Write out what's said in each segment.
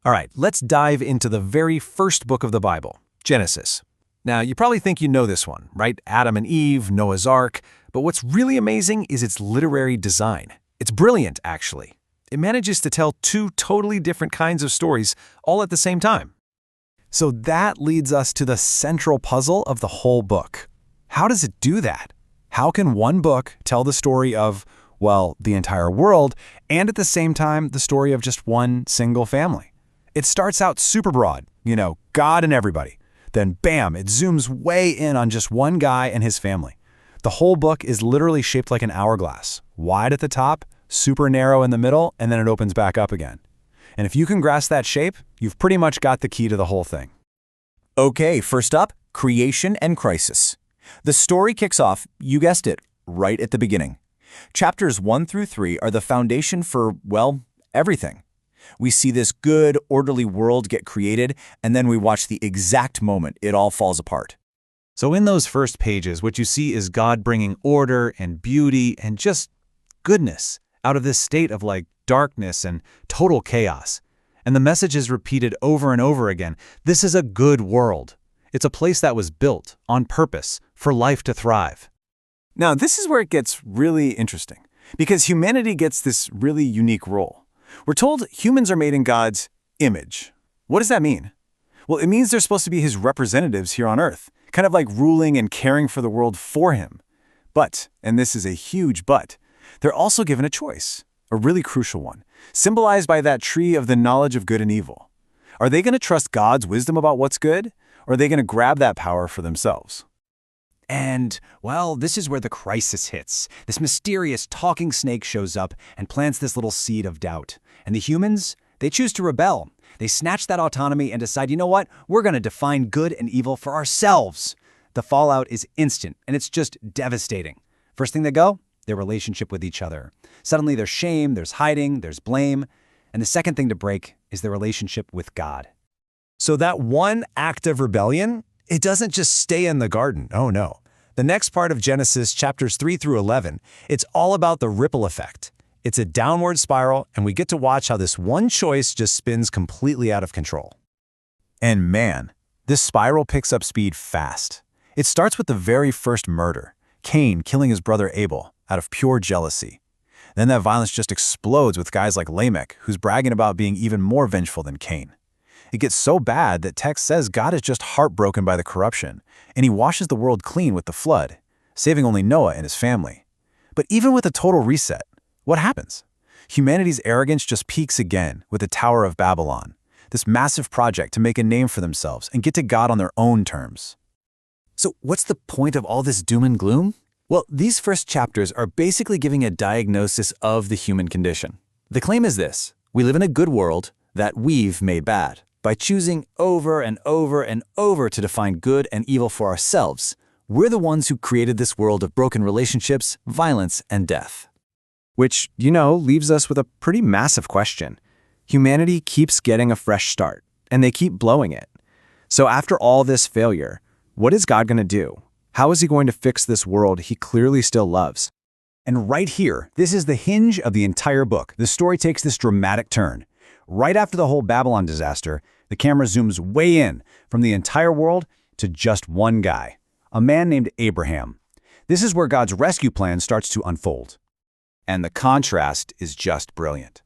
All right, let's dive into the very first book of the Bible, Genesis. Now, you probably think you know this one, right? Adam and Eve, Noah's Ark. But what's really amazing is its literary design. It's brilliant, actually. It manages to tell two totally different kinds of stories all at the same time. So that leads us to the central puzzle of the whole book. How does it do that? How can one book tell the story of, well, the entire world, and at the same time, the story of just one single family? It starts out super broad, God and everybody. Then bam, it zooms way in on just one guy and his family. The whole book is literally shaped like an hourglass, wide at the top, super narrow in the middle, and then it opens back up again. And if you can grasp that shape, you've pretty much got the key to the whole thing. Okay, first up, creation and crisis. The story kicks off, you guessed it, right at the beginning. Chapters 1 through 3 are the foundation for, well, everything. We see this good, orderly world get created, and then we watch the exact moment it all falls apart. So in those first pages, what you see is God bringing order and beauty and just goodness out of this state of darkness and total chaos. And the message is repeated over and over again. This is a good world. It's a place that was built on purpose for life to thrive. Now, this is where it gets really interesting, because humanity gets this really unique role. We're told humans are made in God's image. What does that mean? Well, it means they're supposed to be his representatives here on earth, kind of like ruling and caring for the world for him. But, and this is a huge but, they're also given a choice, a really crucial one, symbolized by that tree of the knowledge of good and evil. Are they going to trust God's wisdom about what's good, or are they going to grab that power for themselves? And, well, this is where the crisis hits. This mysterious talking snake shows up and plants this little seed of doubt. And the humans, they choose to rebel. They snatch that autonomy and decide, you know what? We're going to define good and evil for ourselves. The fallout is instant, and it's just devastating. First thing they go, their relationship with each other. Suddenly there's shame, there's hiding, there's blame. And the second thing to break is their relationship with God. So that one act of rebellion, it doesn't just stay in the garden. Oh no. The next part of Genesis, chapters 3 through 11, it's all about the ripple effect. It's a downward spiral, and we get to watch how this one choice just spins completely out of control. And man, this spiral picks up speed fast. It starts with the very first murder, Cain killing his brother Abel out of pure jealousy. Then that violence just explodes with guys like Lamech, who's bragging about being even more vengeful than Cain. It gets so bad that text says God is just heartbroken by the corruption, and he washes the world clean with the flood, saving only Noah and his family. But even with a total reset, what happens? Humanity's arrogance just peaks again with the Tower of Babylon, this massive project to make a name for themselves and get to God on their own terms. So what's the point of all this doom and gloom? Well, these first chapters are basically giving a diagnosis of the human condition. The claim is this: we live in a good world that we've made bad. By choosing over and over and over to define good and evil for ourselves, we're the ones who created this world of broken relationships, violence, and death. Which, leaves us with a pretty massive question. Humanity keeps getting a fresh start, and they keep blowing it. So after all this failure, what is God going to do? How is he going to fix this world he clearly still loves? And right here, this is the hinge of the entire book. The story takes this dramatic turn. Right after the whole Babylon disaster, the camera zooms way in from the entire world to just one guy, a man named Abraham. This is where God's rescue plan starts to unfold. And the contrast is just brilliant.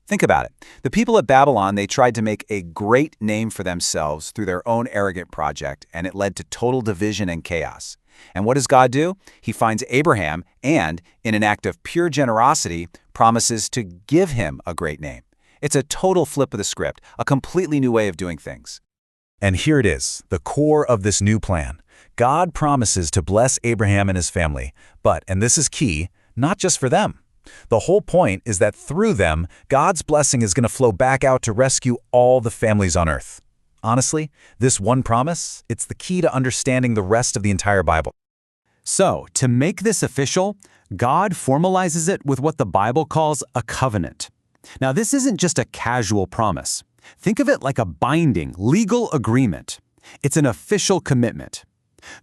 Think about it. The people at Babylon, they tried to make a great name for themselves through their own arrogant project, and it led to total division and chaos. And what does God do? He finds Abraham and, in an act of pure generosity, promises to give him a great name. It's a total flip of the script, a completely new way of doing things. And here it is, the core of this new plan. God promises to bless Abraham and his family, but, and this is key, not just for them. The whole point is that through them, God's blessing is going to flow back out to rescue all the families on earth. Honestly, this one promise, it's the key to understanding the rest of the entire Bible. So, to make this official, God formalizes it with what the Bible calls a covenant. Now, this isn't just a casual promise. Think of it like a binding, legal agreement. It's an official commitment.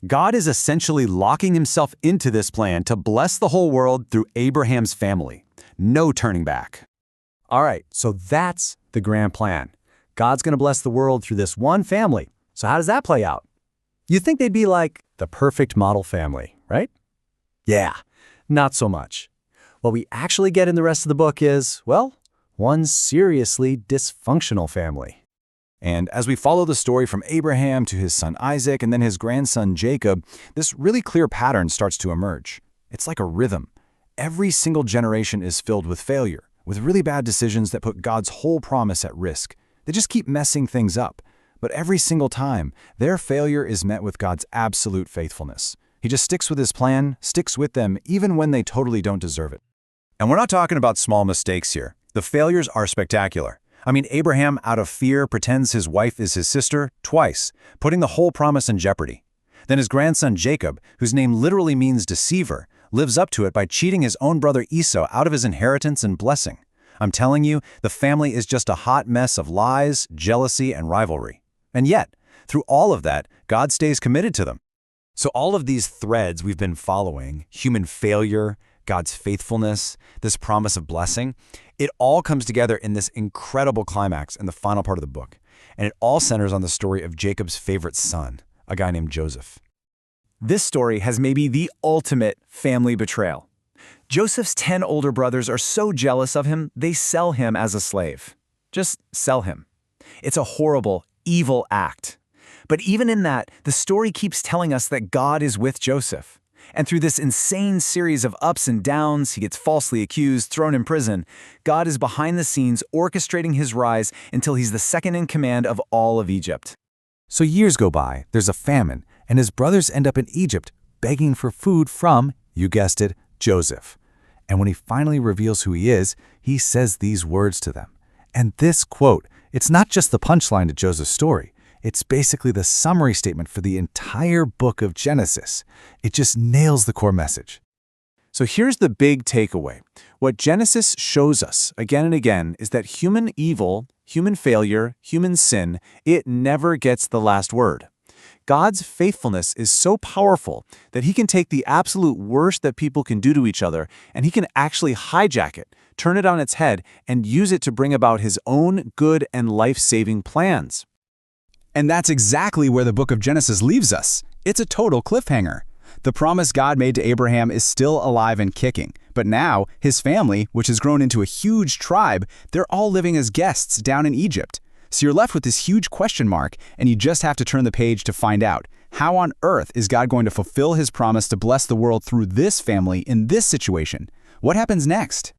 God is essentially locking himself into this plan to bless the whole world through Abraham's family. No turning back. All right, so that's the grand plan. God's going to bless the world through this one family. So how does that play out? You'd think they'd be like the perfect model family, right? Yeah, not so much. What we actually get in the rest of the book is, well, one seriously dysfunctional family. And as we follow the story from Abraham to his son Isaac and then his grandson Jacob, this really clear pattern starts to emerge. It's like a rhythm. Every single generation is filled with failure, with really bad decisions that put God's whole promise at risk. They just keep messing things up. But every single time, their failure is met with God's absolute faithfulness. He just sticks with his plan, sticks with them, even when they totally don't deserve it. And we're not talking about small mistakes here. The failures are spectacular. I mean, Abraham, out of fear, pretends his wife is his sister twice, putting the whole promise in jeopardy. Then his grandson Jacob, whose name literally means deceiver, lives up to it by cheating his own brother Esau out of his inheritance and blessing. I'm telling you, the family is just a hot mess of lies, jealousy, and rivalry. And yet, through all of that, God stays committed to them. So all of these threads we've been following, human failure, God's faithfulness, this promise of blessing, it all comes together in this incredible climax in the final part of the book. And it all centers on the story of Jacob's favorite son, a guy named Joseph. This story has maybe the ultimate family betrayal. Joseph's 10 older brothers are so jealous of him, they sell him as a slave. Just sell him. It's a horrible, evil act. But even in that, the story keeps telling us that God is with Joseph. And through this insane series of ups and downs, he gets falsely accused, thrown in prison. God is behind the scenes orchestrating his rise until he's the second in command of all of Egypt. So years go by, there's a famine, and his brothers end up in Egypt begging for food from, you guessed it, Joseph. And when he finally reveals who he is, he says these words to them. And this quote, it's not just the punchline to Joseph's story. It's basically the summary statement for the entire book of Genesis. It just nails the core message. So here's the big takeaway. What Genesis shows us again and again is that human evil, human failure, human sin, it never gets the last word. God's faithfulness is so powerful that he can take the absolute worst that people can do to each other and he can actually hijack it, turn it on its head, and use it to bring about his own good and life-saving plans. And that's exactly where the book of Genesis leaves us. It's a total cliffhanger. The promise God made to Abraham is still alive and kicking, but now his family, which has grown into a huge tribe, they're all living as guests down in Egypt. So you're left with this huge question mark, and you just have to turn the page to find out, how on earth is God going to fulfill his promise to bless the world through this family in this situation? What happens next?